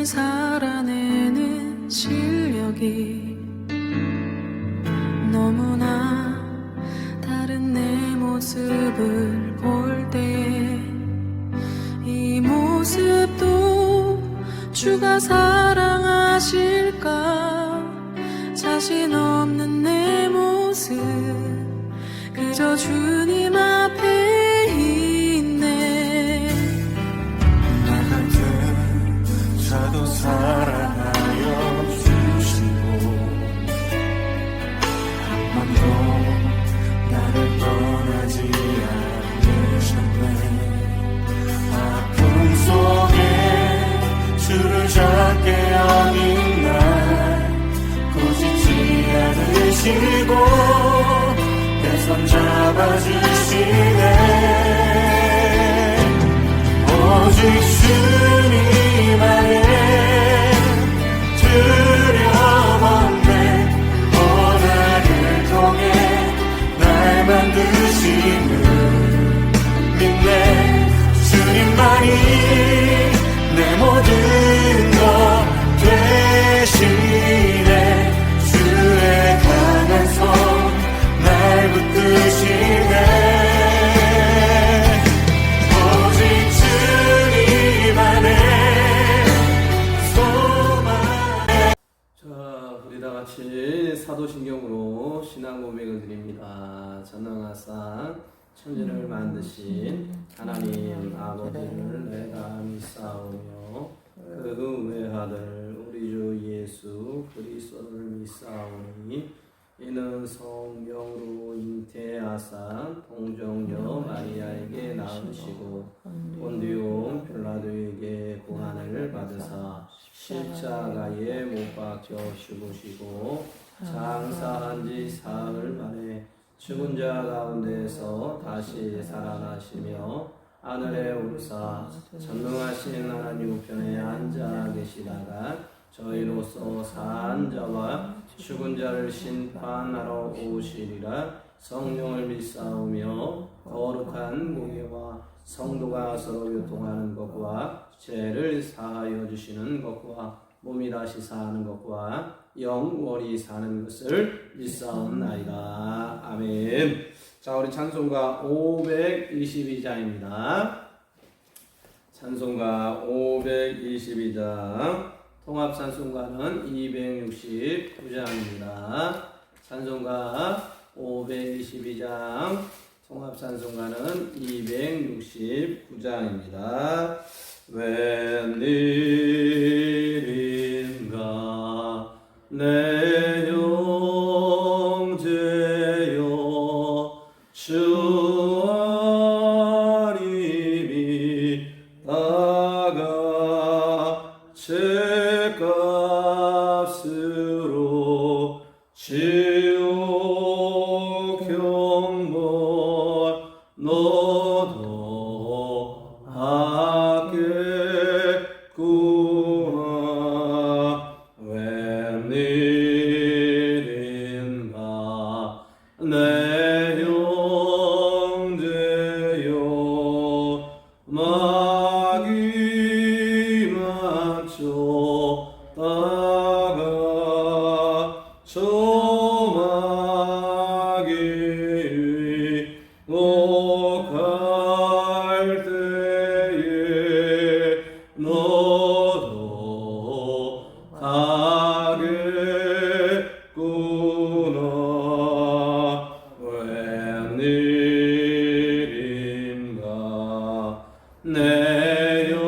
살아내는 실력이 너무나 다른 내 모습을 볼 때에 이 모습도 주가 사랑하실까? 자신 없는 내 모습 그저 주님 앞에 있네. 나 같은 자도 사랑하여 주시고 한 번도 나를 떠나지 않으셨네. 아픔 속에 주를 잡게 여긴 날 꾸짖지 않으시고 내 손 잡아주시네. 오직 주님 안에 두려움 없네. 고난을 통해 날 만드시는 믿네. 주님만이 내 모든 것 되시네. 주의 강한 손 날 붙드시네. 오직 주님 안에 소망해. 자, 우리 다 같이 사도신경으로 신앙 고백을 드립니다. 전능하사 천지를 만드신 하나님 아버지를 내가 믿사오며 그 외아들 우리 주 예수 그리스도를 믿사오니 이는 성령으로 잉태하사 동정녀 마리아에게 낳으시고 본디오 빌라도에게 고난을 받으사 십자가에 못 박혀 죽으시고 장사한 지 사흘 만에 죽은 자 가운데서 다시 살아나시며 하늘에 오르사 전능하신 하나님 우편에 앉아 계시다가 저희로서 산 자와 죽은 자를 심판하러 오시리라. 성령을 믿사오며 거룩한 공예와 성도가 서로 교통하는 것과 죄를 사하여 주시는 것과 몸이 다시 사는 것과 영원히 사는 것을 믿사옵나이다. 아멘. 자, 우리 찬송가 522장입니다. 찬송가 522장 통합찬송가는 269장입니다. 찬송가 522장 통합찬송가는 269장입니다. 웬일인가 내 형제여 주 안님이 다가 죄값으로 지옥 형벌 너도 하겠구나. 웬일인가 내 형제여 마귀만 쫓다가 조마귀 녹할 때에 너도 가겠구나. 웬일인가 내 형제여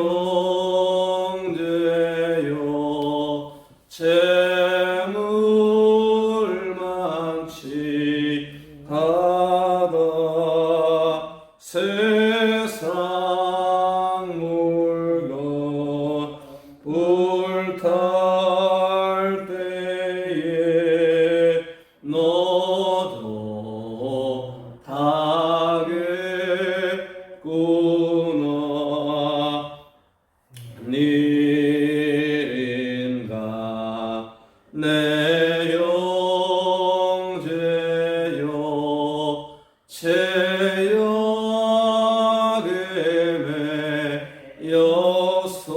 재물 많지 하다 세상 물건 불탈 때에 너도 하겠구나. 일인가 내 형제여 죄악에 매여서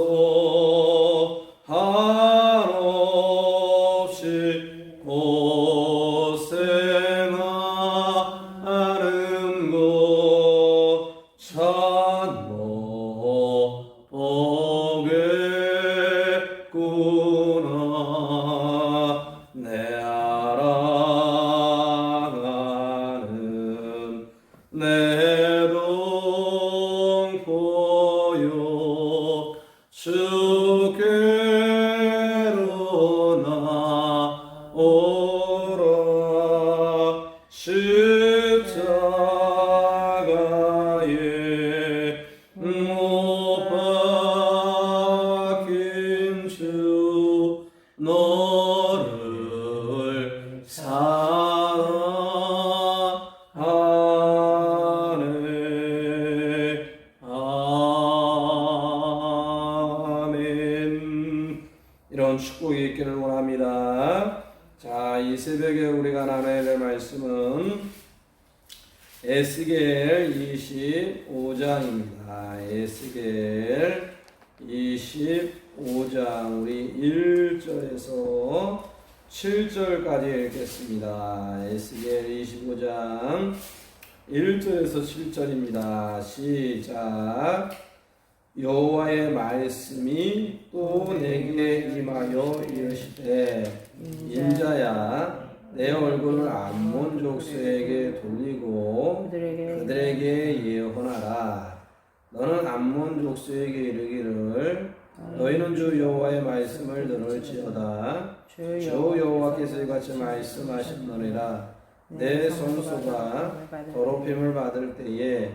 여러분 축복이 있기를 원합니다. 자, 이 새벽에 우리가 나눠야 될 말씀은 에스겔 25장입니다. 에스겔 25장 우리 1절에서 7절까지 읽겠습니다. 에스겔 25장 1절에서 7절입니다. 시작. 여호와의 말씀이 또 내게 임하여 이르시되 인자야 내 얼굴을 암몬 족속에게 돌리고 그들에게 예언하라. 너는 암몬 족속에게 이르기를 너희는 주 여호와의 말씀을 들을지어다. 주 여호와께서 이같이 말씀하셨느니라. 내 성소가 더럽힘을 받을 때에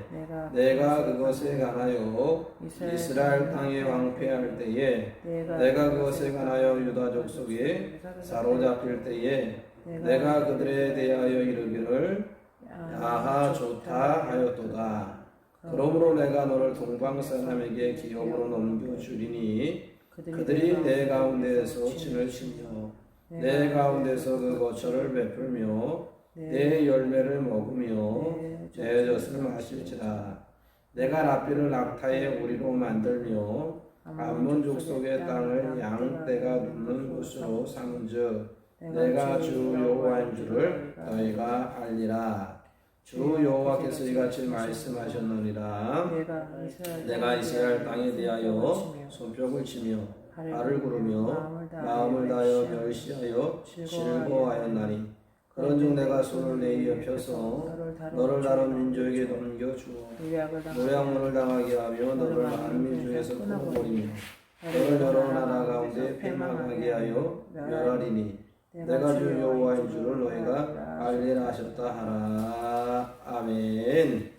내가 그것에 관하여 이스라엘 땅에 왕폐할 때에 내가 그것에 관하여 유다 족속에 사로잡힐 때에 내가 그들에 대하여 이르기를 아하 좋다 하였도다. 그러므로 내가 너를 동방 사람에게 기업으로 넘겨주리니 그들이 내 가운데에서 진을 치며 내 가운데서 그 거처를 베풀며 내 열매를 먹으며 내 젖을 마실지라. 내가 랍비를 낙타의 우리로 만들며 암몬 족속의 땅을 양떼가 눕는 곳으로 삼은즉 내가 주 여호와인 줄을 너희가 알리라. 주 여호와께서 이같이 말씀하셨느니라. 내가 이스라엘 땅에 대하여 손뼉을 치며 발을 구르며 마음을 다하여 멸시하여 즐거워하였나니 그런즉 내가 손을 내이어 펴서 너를 다른 민족에게 넘겨주어 노량물을 당하게 하며 너를 만민 중에서 끊어버리며 너를 여러 나라 가운데 패망하게 하여 멸하리니 내가 주 여호와인 줄을 너희가 알리라 하셨다 하라. 아멘.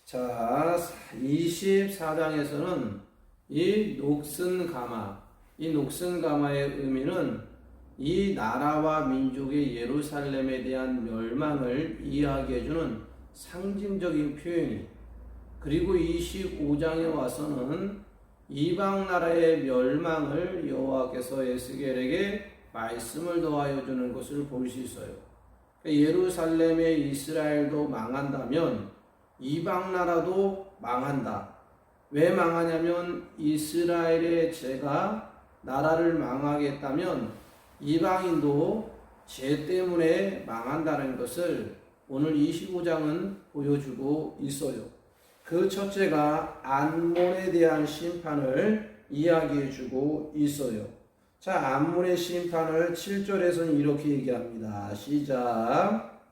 자, 24장에서는 이 녹슨 가마의 의미는 이 나라와 민족의 예루살렘에 대한 멸망을 이야기해주는 상징적인 표현이, 그리고 25장에 와서는 이방 나라의 멸망을 여호와께서 에스겔에게 말씀을 더하여 주는 것을 볼 수 있어요. 예루살렘의 이스라엘도 망한다면 이방 나라도 망한다. 왜 망하냐면 이스라엘의 죄가 나라를 망하게 했다면 이방인도 죄 때문에 망한다는 것을 오늘 25장은 보여주고 있어요. 그 첫째가 암몬에 대한 심판을 이야기해주고 있어요. 자, 암몬의 심판을 7절에서는 이렇게 얘기합니다. 시작.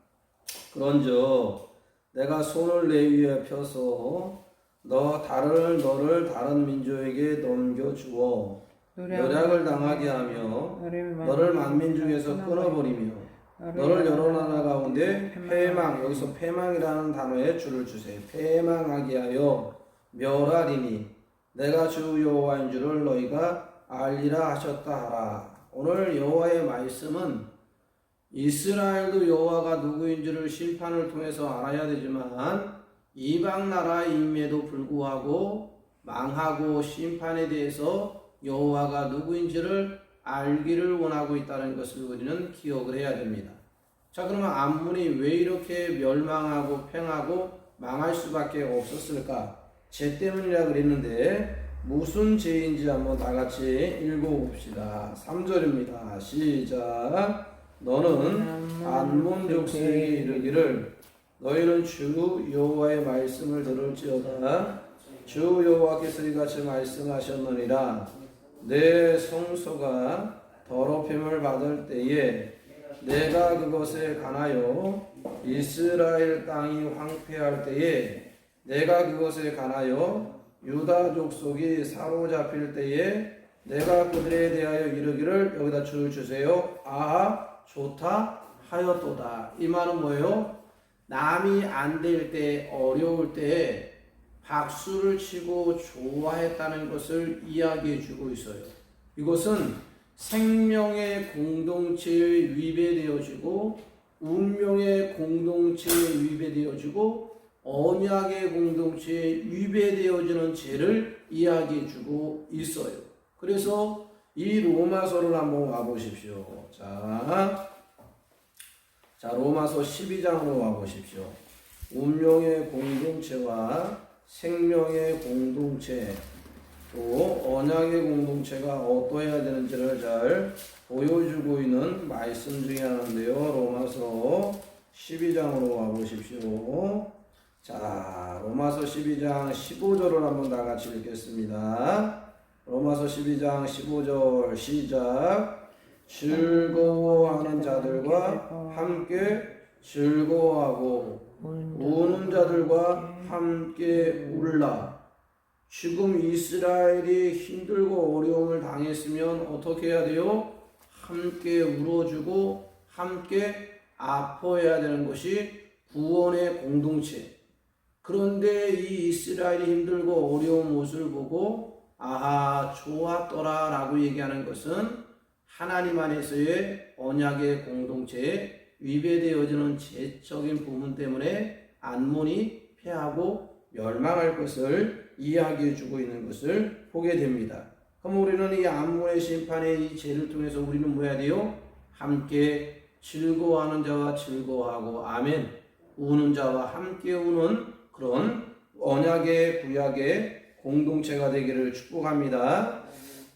그런즉 내가 손을 내 위에 펴서 너를 다른 민족에게 넘겨주어 노략을 당하게 하며 너를 만민 중에서 끊어버리며 너를 여러 나라 가운데 패망, 여기서 패망이라는 단어에 줄을 주세요. 패망하게 하여 멸하리니 내가 주 여호와인 줄을 너희가 알리라 하셨다 하라. 오늘 여호와의 말씀은 이스라엘도 여호와가 누구인지를 심판을 통해서 알아야 되지만 이방 나라임에도 불구하고 망하고 심판에 대해서 여호와가 누구인지를 알기를 원하고 있다는 것을 우리는 기억을 해야 됩니다. 자, 그러면 암몬이 왜 이렇게 멸망하고 팽하고 망할 수밖에 없었을까? 죄 때문이라 그랬는데 무슨 죄인지 한번 다 같이 읽어봅시다. 3절입니다. 시작. 너는 암몬 족속에게 이르기를 너희는 주 여호와의 말씀을 들을지어다. 주 여호와께서 이같이 말씀하셨느니라. 내 성소가 더럽힘을 받을 때에 내가 그것에 관하여 이스라엘 땅이 황폐할 때에 내가 그것에 관하여 유다 족속이 사로잡힐 때에 내가 그들에 대하여 이르기를, 여기다 줄 주세요. 아하 좋다 하였도다. 이 말은 뭐예요? 남이 안 될 때, 어려울 때에 박수를 치고 좋아했다는 것을 이야기해 주고 있어요. 이것은 생명의 공동체에 위배되어지고 운명의 공동체에 위배되어지고 언약의 공동체에 위배되어지는 죄를 이야기해 주고 있어요. 그래서 이 로마서를 한번 와보십시오. 자, 로마서 12장으로 와보십시오. 운명의 공동체와 생명의 공동체, 또 언약의 공동체가 어떠해야 되는지를 잘 보여주고 있는 말씀 중에 하나인데요. 로마서 12장으로 와보십시오. 자, 로마서 12장 15절을 한번 다 같이 읽겠습니다. 로마서 12장 15절 시작. 즐거워하는 자들과 함께 즐거워하고 우는 자들과 함께 울라. 지금 이스라엘이 힘들고 어려움을 당했으면 어떻게 해야 돼요? 함께 울어주고 함께 아파해야 되는 것이 구원의 공동체. 그런데 이 이스라엘이 힘들고 어려운 모습을 보고 아하 좋았더라 라고 얘기하는 것은 하나님 안에서의 언약의 공동체에 위배되어지는 죄적인 부분 때문에 안몬이 패하고 멸망할 것을 이야기해 주고 있는 것을 보게 됩니다. 그럼 우리는 이 안몬의 심판의 이 죄를 통해서 우리는 뭐 해야 돼요? 함께 즐거워하는 자와 즐거워하고 아멘 우는 자와 함께 우는 그런 언약의 구약의 공동체가 되기를 축복합니다.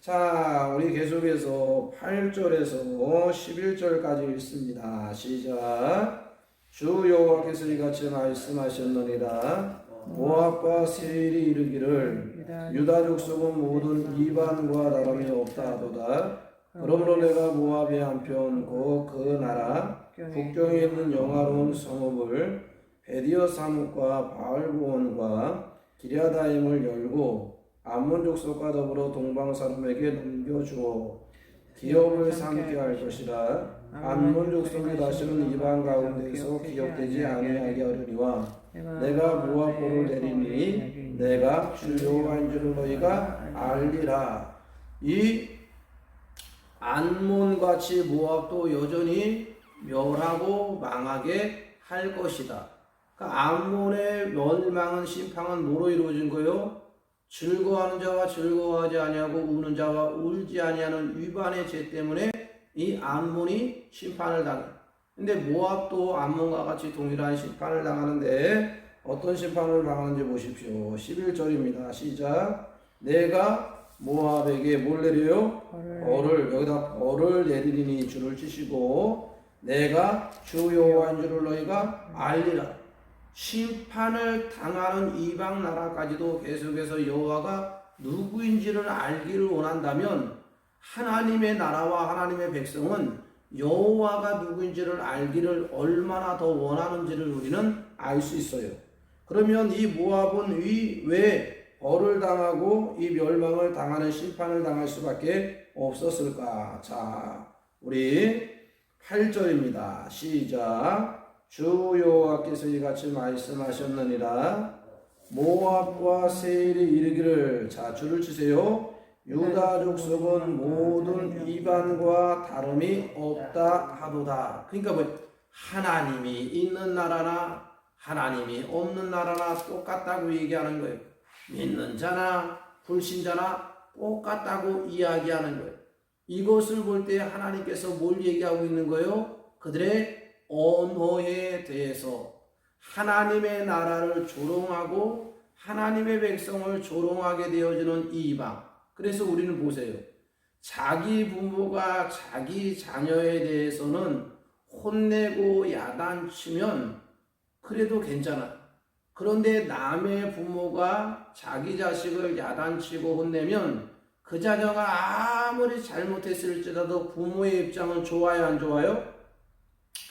자, 우리 계속해서 8절에서 11절까지 읽습니다. 시작. 주 여호와께서 이같이 말씀하셨느니라. 모압과 세일이 이르기를 유다 족속은 모든 이방과 나람이 없다 하도다. 그러므로 내가 모압의 한편 그 나라 국경에 있는 영화로운 성읍을 베디어 사뭇과 바알고온과 기랴다임을 열고 암몬 족속과 더불어 동방 사람에게 넘겨주어 기업을 삼게 할 것이라. 암몬 족속이 다시는 이방 가운데서 기업되지 아니하게 하려니와 내가 모압 볼을 내리니 내가 주 여호와인 줄을 너희가 알리라. 이 암몬같이 모압도 여전히 멸하고 망하게 할 것이다. 그러니까 암몬의 멸망은 심판은 뭐로 이루어진 거요? 즐거워하는 자와 즐거워하지 아니하고 우는 자와 울지 아니하는 위반의 죄 때문에 이 암몬이 심판을 당해. 근데 모압도 암몬과 같이 동일한 심판을 당하는데 어떤 심판을 당하는지 보십시오. 11절입니다. 시작. 내가 모압에게 뭘 내려요? 벌을 여기다 벌을 내리니 줄을 치시고 내가 주 여호와인 줄을 너희가 알리라. 심판을 당하는 이방 나라까지도 계속해서 여호와가 누구인지를 알기를 원한다면 하나님의 나라와 하나님의 백성은 여호와가 누구인지를 알기를 얼마나 더 원하는지를 우리는 알 수 있어요. 그러면 이 모압은 왜 벌을 당하고 이 멸망을 당하는 심판을 당할 수밖에 없었을까? 자, 우리 8절입니다. 시작. 주 여호와께서 이같이 말씀하셨느니라. 모압과 세일이 이르기를, 자 줄을 치세요. 유다 족속은 모든 이방과 다름이 없다 하도다. 그러니까 뭐 하나님이 있는 나라나 하나님이 없는 나라나 똑같다고 얘기하는 거예요. 믿는 자나 불신자나 똑같다고 이야기하는 거예요. 이것을 볼 때 하나님께서 뭘 얘기하고 있는 거예요? 그들의 언어에 대해서 하나님의 나라를 조롱하고 하나님의 백성을 조롱하게 되어지는 이방. 그래서 우리는 보세요. 자기 부모가 자기 자녀에 대해서는 혼내고 야단치면 그래도 괜찮아요. 그런데 남의 부모가 자기 자식을 야단치고 혼내면 그 자녀가 아무리 잘못했을지라도 부모의 입장은 좋아요, 안 좋아요?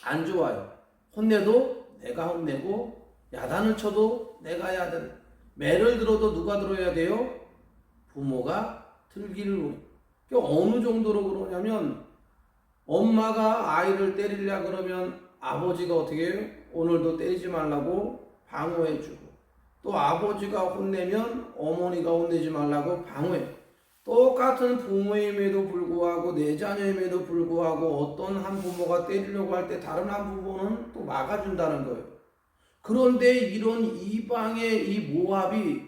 안 좋아요. 혼내도 내가 혼내고 야단을 쳐도 내가 야단. 매를 들어도 누가 들어야 돼요? 부모가 들기를 원해요. 어느 정도로 그러냐면 엄마가 아이를 때리려 그러면 아버지가 어떻게 해요? 오늘도 때리지 말라고 방어해주고, 또 아버지가 혼내면 어머니가 혼내지 말라고 방어해요. 똑같은 부모임에도 불구하고 내 자녀임에도 불구하고 어떤 한 부모가 때리려고 할 때 다른 한 부모는 또 막아준다는 거예요. 그런데 이런 이방의 이 모압이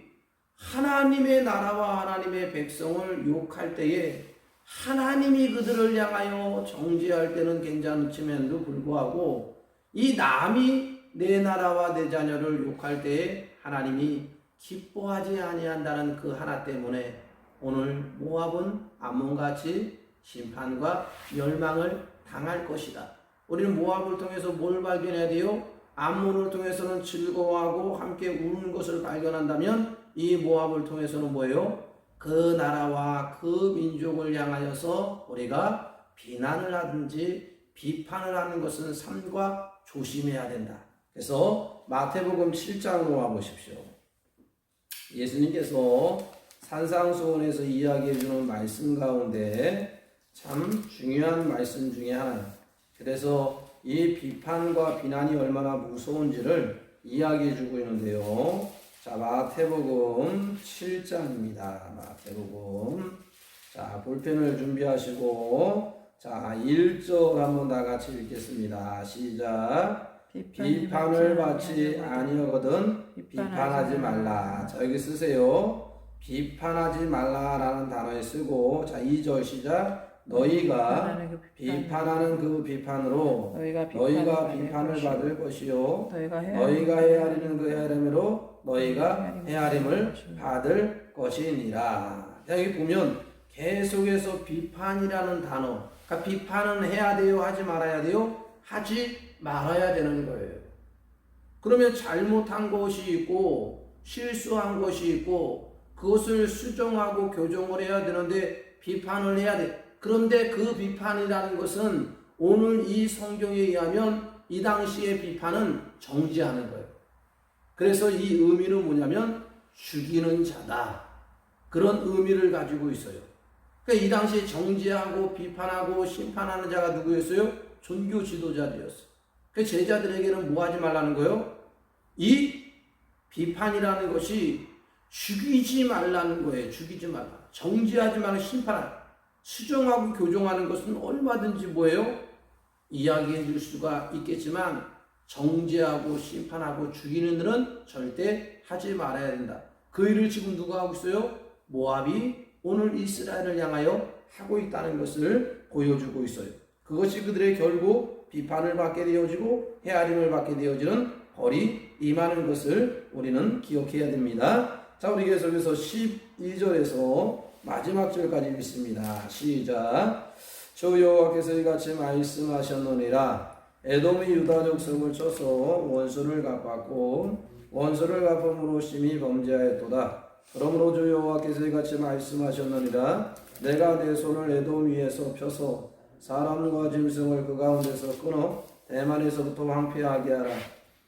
하나님의 나라와 하나님의 백성을 욕할 때에 하나님이 그들을 향하여 정죄할 때는 괜찮음에도 불구하고 이 남이 내 나라와 내 자녀를 욕할 때에 하나님이 기뻐하지 아니한다는 그 하나 때문에 오늘 모압은 암몬같이 심판과 멸망을 당할 것이다. 우리는 모압을 통해서 뭘 발견해야 돼요? 암몬을 통해서는 즐거워하고 함께 우는 것을 발견한다면 이 모압을 통해서는 뭐예요? 그 나라와 그 민족을 향하여서 우리가 비난을 하든지 비판을 하는 것은 삼가 조심해야 된다. 그래서 마태복음 7장으로 와보십시오. 예수님께서 산상수훈에서 이야기해 주는 말씀 가운데 참 중요한 말씀 중에 하나예요. 그래서 이 비판과 비난이 얼마나 무서운지를 이야기해 주고 있는데요. 자, 마태복음 7장입니다. 마태복음. 자, 볼펜을 준비하시고, 자, 1절 한번 다 같이 읽겠습니다. 시작. 비판을 받지 아니하거든 비판하지 말라. 자, 여기 쓰세요. 비판하지 말라라는 단어에 쓰고, 자, 2절 시작. 너희가 비판하는 그 비판으로 너희가 비판을 받을 것이요 너희가 헤아리는 그 헤아림으로 너희가 헤아림을 받을 것이니라. 여기 보면 계속해서 비판이라는 단어, 그러니까 비판은 해야 돼요, 하지 말아야 돼요? 하지 말아야 되는 거예요. 그러면 잘못한 것이 있고 실수한 것이 있고 그것을 수정하고 교정을 해야 되는데 비판을 해야 돼. 그런데 그 비판이라는 것은 오늘 이 성경에 의하면 이 당시의 비판은 정죄하는 거예요. 그래서 이 의미는 뭐냐면 죽이는 자다. 그런 의미를 가지고 있어요. 그러니까 이 당시에 정죄하고 비판하고 심판하는 자가 누구였어요? 종교 지도자들이었어요. 그 제자들에게는 뭐 하지 말라는 거예요? 이 비판이라는 것이 죽이지 말라는 거예요. 죽이지 말라. 정죄하지 말고 심판하라. 수정하고 교정하는 것은 얼마든지 뭐예요? 이야기해 줄 수가 있겠지만 정죄하고 심판하고 죽이는 일은 절대 하지 말아야 된다. 그 일을 지금 누가 하고 있어요? 모압이 오늘 이스라엘을 향하여 하고 있다는 것을 보여주고 있어요. 그것이 그들의 결국 비판을 받게 되어지고 헤아림을 받게 되어지는 벌이 임하는 것을 우리는 기억해야 됩니다. 자, 우리 계속해서 12절에서 마지막 절까지 읽습니다. 시작. 주 여호와께서 이같이 말씀하셨느니라. 에돔이 유다족 성을 쳐서 원수를 갚았고 원수를 갚음으로 심히 범죄하였도다. 그러므로 주 여호와께서 이같이 말씀하셨느니라. 내가 내 손을 에돔 위에서 펴서 사람과 짐승을 그 가운데서 끊어 대만에서부터 황폐하게 하라.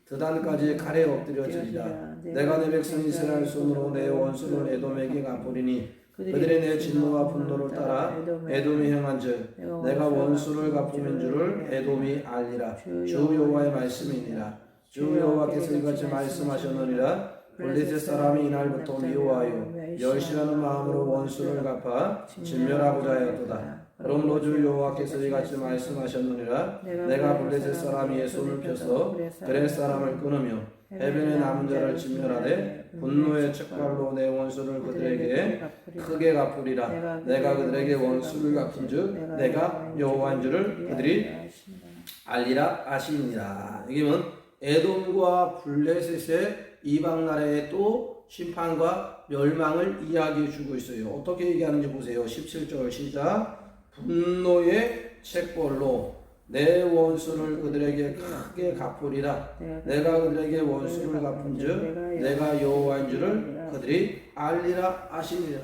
드단까지 칼에 엎드려지리라. 내가 내 백성 이스라엘 손으로 내 원수를 에돔에게 갚으리니 그들의 내 진노와 분노를 따라 에돔이 행한 즉 내가 원수를 갚음인 줄을 에돔이 알리라. 주 여호와의 말씀이니라. 주 여호와께서 이같이 말씀하셨느니라. 블레셋 사람이 이날부터 미워하여 열심하는 마음으로 원수를 갚아 진멸하고자 하였도다. 그러므로 주 여호와께서 이같이 말씀하셨느니라. 내가 블레셋 사람 위에 손을 펴서 그렛 사람을 끊으며 해변에 남은 자를 진멸하되 분노의 척발로 내 원수를 그들에게 크게 갚으리라. 내가 그들에게 원수를 갚은즉 내가 여호와인 줄을 그들이 알리라 하시니라. 이게는 에돔과 블레셋의 이방 나라의 또 심판과 멸망을 이야기해 주고 있어요. 어떻게 얘기하는지 보세요. 17절 시작. 분노의 책벌로 내 원수를 그들에게 크게 갚으리라. 내가 그들에게 원수를 갚은즉 내가 여호와인 줄을 그들이 알리라 하시니라.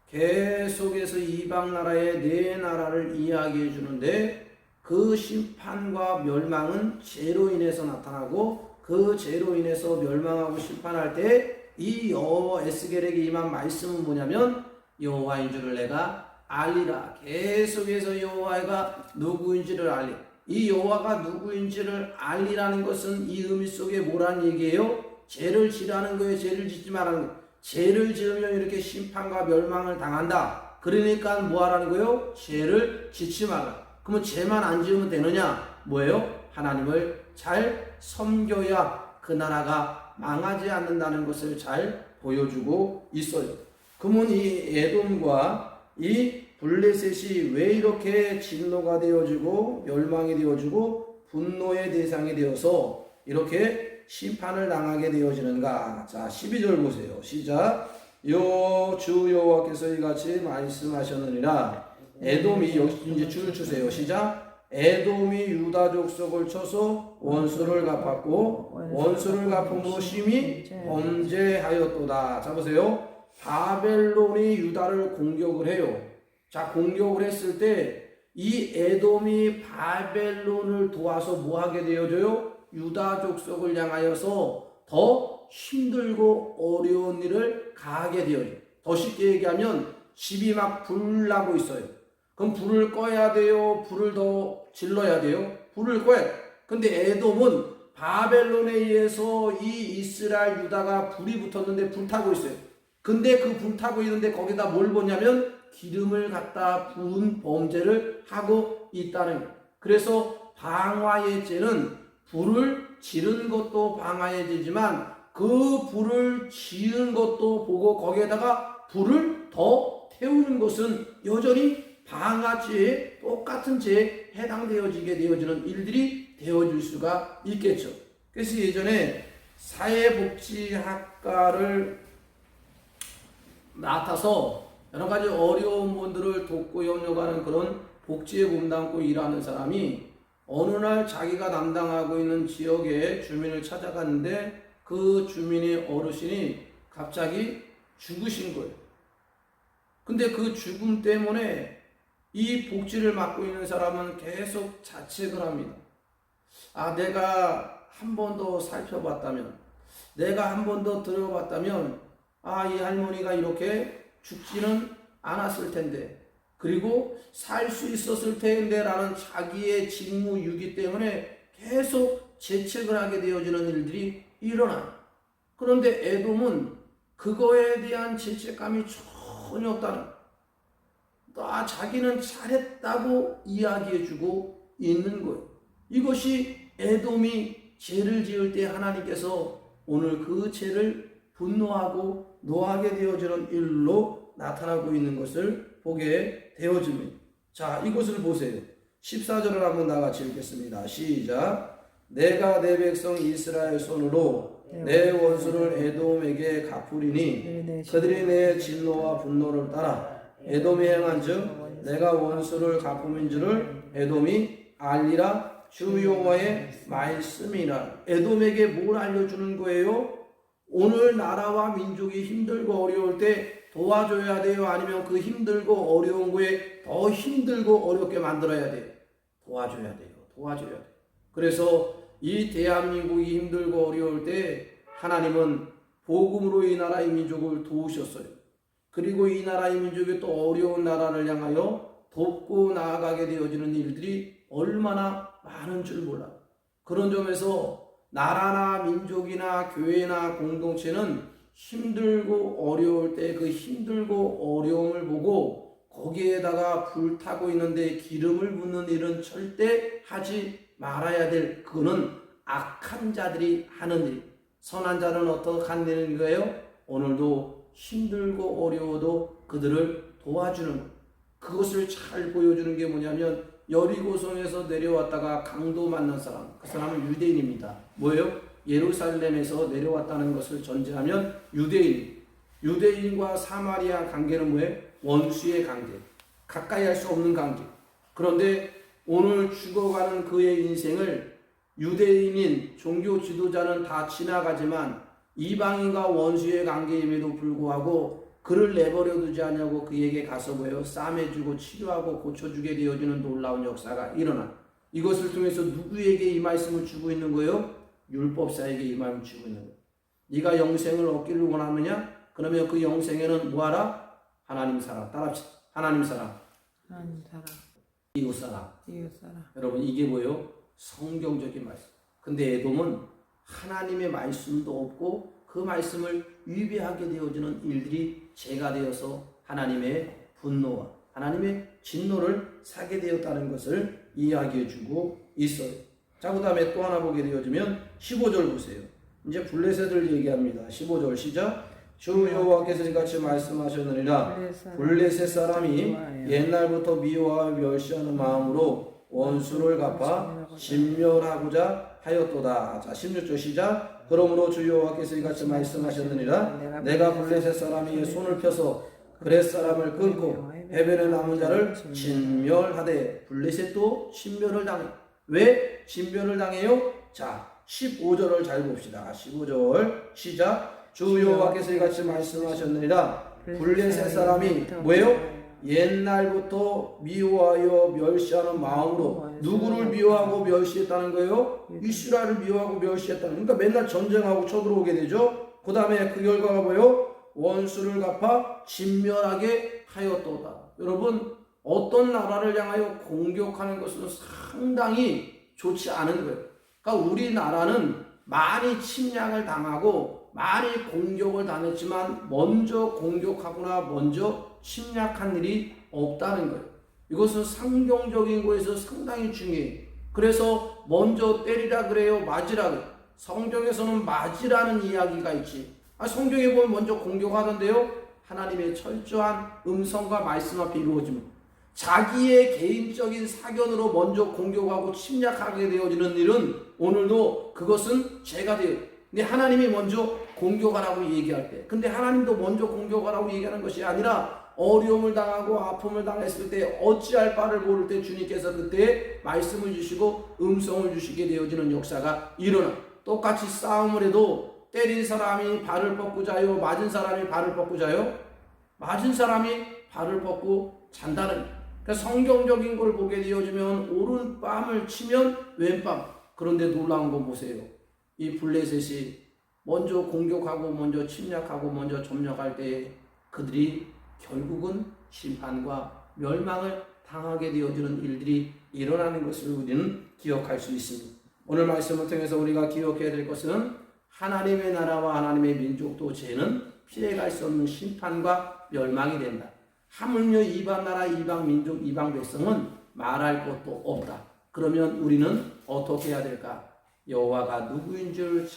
계속해서 이방 나라의 네 나라를 이야기해 주는데 그 심판과 멸망은 죄로 인해서 나타나고 그 죄로 인해서 멸망하고 심판할 때 이 여호와 에스겔에게 임한 말씀은 뭐냐면 여호와인 줄을 내가 알리라. 계속해서 여호와가 누구인지를 알리. 이 여호와가 누구인지를 알리라는 것은 이 의미 속에 뭐라는 얘기예요? 죄를 지라는 거예요. 죄를 짓지 말라는 거예요. 죄를 지으면 이렇게 심판과 멸망을 당한다. 그러니까 뭐 하라는 거예요? 죄를 짓지 말라. 그러면 죄만 안 지으면 되느냐? 뭐예요? 하나님을 잘 섬겨야 그 나라가 망하지 않는다는 것을 잘 보여주고 있어요. 그러면 이 에돔과 이 블레셋이 왜 이렇게 진노가 되어지고 멸망이 되어지고 분노의 대상이 되어서 이렇게 심판을 당하게 되어지는가? 자, 12절 보세요. 시작. 주 여호와께서 이같이 말씀하셨느니라. 에돔이, 여기 이제 줄을 주세요. 시작. 에돔이 유다 족속을 쳐서 원수를 갚았고 원수를 갚음으로 심히 범죄하였도다. 자, 보세요. 바벨론이 유다를 공격을 해요. 자, 공격을 했을 때 이 에돔이 바벨론을 도와서 뭐 하게 되어져요? 유다 족속을 향하여서 더 힘들고 어려운 일을 가하게 되어져요. 더 쉽게 얘기하면 집이 막 불나고 있어요. 그럼 불을 꺼야 돼요? 불을 더 질러야 돼요? 불을 꺼야 돼요. 근데 에돔은 바벨론에 의해서 이 이스라엘 유다가 불이 붙었는데 불타고 있어요. 근데 그 불타고 있는데 거기다 뭘 보냐면 기름을 갖다 부은 범죄를 하고 있다는 거예요. 그래서 방화의 죄는 불을 지른 것도 방화의 죄지만 그 불을 지은 것도 보고 거기에다가 불을 더 태우는 것은 여전히 방화죄에 똑같은 죄에 해당되어지게 되어지는 일들이 되어질 수가 있겠죠. 그래서 예전에 사회복지학과를 맡아서 여러 가지 어려운 분들을 돕고 협력하는 그런 복지에 몸담고 일하는 사람이 어느 날 자기가 담당하고 있는 지역의 주민을 찾아갔는데 그 주민의 어르신이 갑자기 죽으신 거예요. 근데 그 죽음 때문에 이 복지를 맡고 있는 사람은 계속 자책을 합니다. 아, 내가 한 번 더 살펴봤다면, 내가 한 번 더 들어봤다면, 아, 이 할머니가 이렇게 죽지는 않았을 텐데, 그리고 살 수 있었을 텐데 라는 자기의 직무유기 때문에 계속 재책을 하게 되어지는 일들이 일어나. 그런데 에돔은 그거에 대한 죄책감이 전혀 없다는, 자기는 잘했다고 이야기해주고 있는 거예요. 이것이 에돔이 죄를 지을 때 하나님께서 오늘 그 죄를 분노하고 노하게 되어지는 일로 나타나고 있는 것을 보게 되어집니다. 자, 이것을 보세요. 14절을 한번 다같이 읽겠습니다. 시작. 내가 내 백성 이스라엘 손으로 내 원수를 에돔에게 갚으리니 그들이 내 진노와 분노를 따라 에돔이 행한 즉 내가 원수를 갚음인 줄을 에돔이 알리라. 주 여호와의 말씀이라. 에돔에게 뭘 알려주는 거예요? 오늘 나라와 민족이 힘들고 어려울 때 도와줘야 돼요? 아니면 그 힘들고 어려운 거에 더 힘들고 어렵게 만들어야 돼요? 도와줘야 돼요. 도와줘야 돼요. 그래서 이 대한민국이 힘들고 어려울 때 하나님은 복음으로 이 나라의 민족을 도우셨어요. 그리고 이 나라의 민족이 또 어려운 나라를 향하여 돕고 나아가게 되어지는 일들이 얼마나 많은 줄 몰라요. 그런 점에서 나라나 민족이나 교회나 공동체는 힘들고 어려울 때 그 힘들고 어려움을 보고 거기에다가 불타고 있는데 기름을 붓는 일은 절대 하지 말아야 될, 그거는 악한 자들이 하는 일. 선한 자는 어떻게 하는 거예요? 오늘도 힘들고 어려워도 그들을 도와주는 것. 그것을 잘 보여주는 게 뭐냐면 여리고성에서 내려왔다가 강도 만난 사람, 그 사람은 유대인입니다. 뭐예요? 예루살렘에서 내려왔다는 것을 전제하면 유대인과 사마리아 관계는 뭐예요? 원수의 관계, 가까이 할 수 없는 관계. 그런데 오늘 죽어가는 그의 인생을 유대인인 종교 지도자는 다 지나가지만 이방인과 원수의 관계임에도 불구하고 그를 내버려 두지 않냐고 그에게 가서 뭐예요? 싸매주고 치료하고 고쳐주게 되어지는 놀라운 역사가 일어나. 이것을 통해서 누구에게 이 말씀을 주고 있는 거예요? 율법사에게 이 말씀을 주고 있는 거예요. 네가 영생을 얻기를 원하느냐? 그러면 그 영생에는 뭐하라? 하나님 사랑. 따라합시다. 하나님 사랑. 하나님 사랑. 이웃 사랑. 이웃 사랑. 여러분, 이게 뭐예요? 성경적인 말씀. 근데 에돔은 하나님의 말씀도 없고 그 말씀을 위배하게 되어지는 일들이 죄가 되어서 하나님의 분노와 하나님의 진노를 사게 되었다는 것을 이야기해 주고 있어요. 자, 그 다음에 또 하나 보게 되어지면 15절 보세요. 이제 블레셋을 얘기합니다. 15절 시작. 주 여호와께서 이같이 말씀하셨느니라. 블레셋 사람이 옛날부터 미워하여 멸시하는 마음으로 원수를 갚아 진멸하고자 하였도다. 자, 16절 시작. 그러므로 주 여호와께서 이같이 말씀하셨느니라. 내가 블레셋 사람이 손을 펴서 그렛 사람을 끊고 해변에 남은 자를 진멸하되 블레셋도 진멸을 당해. 왜 진멸을 당해요? 자, 15절을 잘 봅시다. 15절 시작. 주 여호와께서 이같이 말씀하셨느니라. 블레셋 사람이 뭐예요? 옛날부터 미워하여 멸시하는 마음으로 누구를 미워하고 멸시했다는 거예요? 이스라엘을 미워하고 멸시했다는. 그러니까 맨날 전쟁하고 쳐들어오게 되죠. 그 다음에 그 결과가 뭐예요? 원수를 갚아 진멸하게 하였도다. 여러분, 어떤 나라를 향하여 공격하는 것은 상당히 좋지 않은 거예요. 그러니까 우리나라는 많이 침략을 당하고 많이 공격을 당했지만 먼저 공격하거나 먼저 침략한 일이 없다는 거예요. 이것은 성경적인 거에서 상당히 중요해요. 그래서 먼저 때리라 그래요? 맞으라 그래요? 성경에서는 맞으라는 이야기가 있지. 성경에 보면 먼저 공격하던데요. 하나님의 철저한 음성과 말씀 앞에 이루어집니다. 자기의 개인적인 사견으로 먼저 공격하고 침략하게 되어지는 일은 오늘도 그것은 죄가 돼요. 근데 하나님이 먼저 공격하라고 얘기할 때, 근데 하나님도 먼저 공격하라고 얘기하는 것이 아니라 어려움을 당하고 아픔을 당했을 때 어찌할 바를 모를 때 주님께서 그때 말씀을 주시고 음성을 주시게 되어지는 역사가 일어나. 똑같이 싸움을 해도 때린 사람이 발을 뻗고 자요? 맞은 사람이 발을 뻗고 자요? 맞은 사람이 발을 뻗고 잔다는. 그러니까 성경적인 걸 보게 되어지면 오른뺨을 치면 왼뺨. 그런데 놀라운 건 보세요. 이 블레셋이 먼저 공격하고 먼저 침략하고 먼저 점령할 때 그들이 결국은 심판과 멸망을 당하게 되어지는 일들이 일어나는 것을 우리는 기억할 수 있습니다. 오늘 말씀을 통해서 우리가 기억해야 될 것은 하나님의 나라와 하나님의 민족도 죄는 피해갈 수 없는 심판과 멸망이 된다. 하물며 이방 나라, 이방 민족, 이방 백성은 말할 것도 없다. 그러면 우리는 어떻게 해야 될까? 여호와가 누구인 줄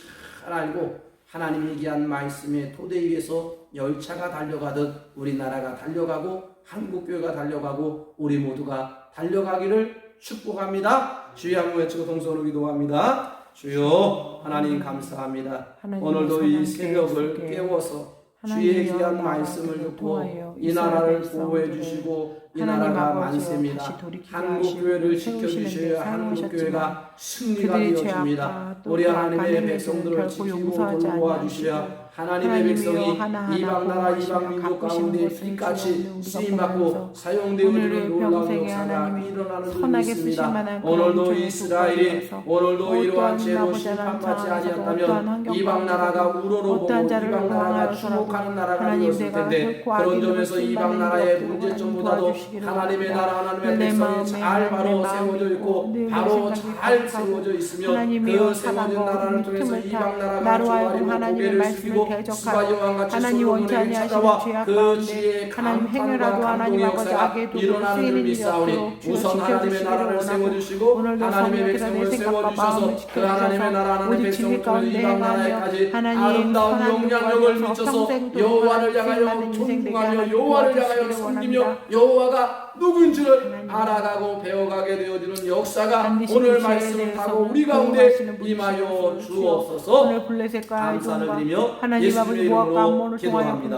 잘 알고 하나님이 얘기한 말씀의 토대 위에서 열차가 달려가듯 우리나라가 달려가고 한국교회가 달려가고 우리 모두가 달려가기를 축복합니다. 주의 한번 외치고 동서로 기도합니다. 주여 하나님 감사합니다. 오늘도 이 새벽을 깨워서 주의 귀한 말씀을 듣고 이 나라를 보호해 주시고 이 나라가 만세입니다. 한국교회를 지켜주셔야 한국교회가 승리가 되어집니다. 우리 하나님의 백성들을 지키고 도와주셔야 하나님의 백성이 이방 나라 이방 민족 가운데 빛같이 쓰임받고 사용되어지는 놀라운 역사가 일어나는 줄 믿습니다. 오늘도 이스라엘이 오늘도 이러한 죄로 심판받지 아니었다면 이방 나라가 우러러보고 이방 나라가 주목하는 나라가 되었을 텐데 그런 점에서 이방 나라의 문제점보다도 하나님의 나라 하나님의 백성이 잘 바로 세워져 있고 바로 잘 세워져 있으면 그 세워진 나라를 통해서 이방 나라가 주와리고 고개를 숙이고 수바 여왕같이 솔로몬에게 찾아와 그 지혜의 감탄과 감동의 역사가 일어나는 줄 믿사오니 우선 하나님의 나라를 세워주시고 하나님의 백성을 세워주셔서 그 하나님의 나라 하나님의 백성을 통해 이방 나라에까지 아름다운 영향력을 미쳐서 여호와를 향하여 존중하며 여호와를 향하여 섬기며 여호와가 누구인지를 알아가고 배워가게 되어지는 역사가 오늘 말씀을 타고 우리 가운데 임하여 주옵소서. 감사를 드리며 예수님의 이름으로 기도합니다.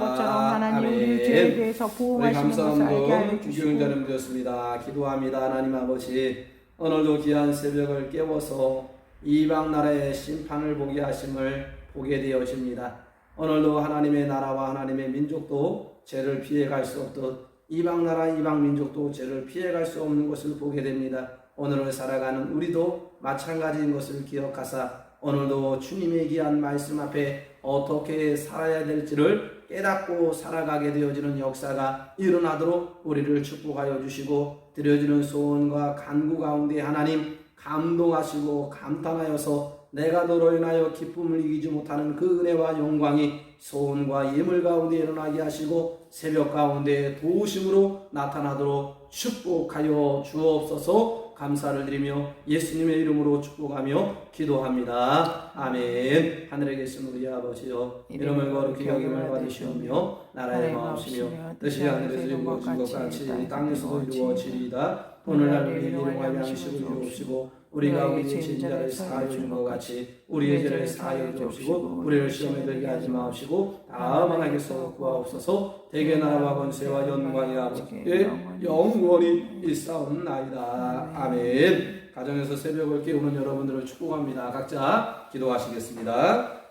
아멘. 우리 감사함도 주기용자님 되었습니다. 기도합니다. 하나님 아버지, 오늘도 귀한 새벽을 깨워서 이방 나라의 심판을 보게 하심을 보게 되어집니다. 오늘도 하나님의 나라와 하나님의 민족도 죄를 피해갈 수 없듯 이방 나라 이방 민족도 죄를 피해갈 수 없는 것을 보게 됩니다. 오늘을 살아가는 우리도 마찬가지인 것을 기억하사 오늘도 주님의 귀한 말씀 앞에 어떻게 살아야 될지를 깨닫고 살아가게 되어지는 역사가 일어나도록 우리를 축복하여 주시고 드려지는 소원과 간구 가운데 하나님 감동하시고 감탄하여서 내가 너로 인하여 기쁨을 이기지 못하는 그 은혜와 영광이 소원과 예물 가운데 일어나게 하시고 새벽 가운데 도우심으로 나타나도록 축복하여 주옵소서. 감사를 드리며 예수님의 이름으로 축복하며 기도합니다. 아멘. 하늘에 계신 우리 아버지여, 이름을 거룩히 여김을 받으시오며 나라의 마옵시며 뜻이 하늘에서 이루어진 것 같이 땅에서도 이루어지리이다. 오늘날 우리에게 일용할 양식을 주옵시고 우리가 우리의 죄인자를 사하여 준 것 같이 우리의 죄를 사하여 주옵시고 우리를 시험에 들게 하지 마옵시고 다만 악에서 구하옵소서. 대개 나라와 권세와 영광이 아버지의 영원히 일사옵나이다. 아멘. 가정에서 새벽을 깨우는 여러분들을 축복합니다. 각자 기도하시겠습니다.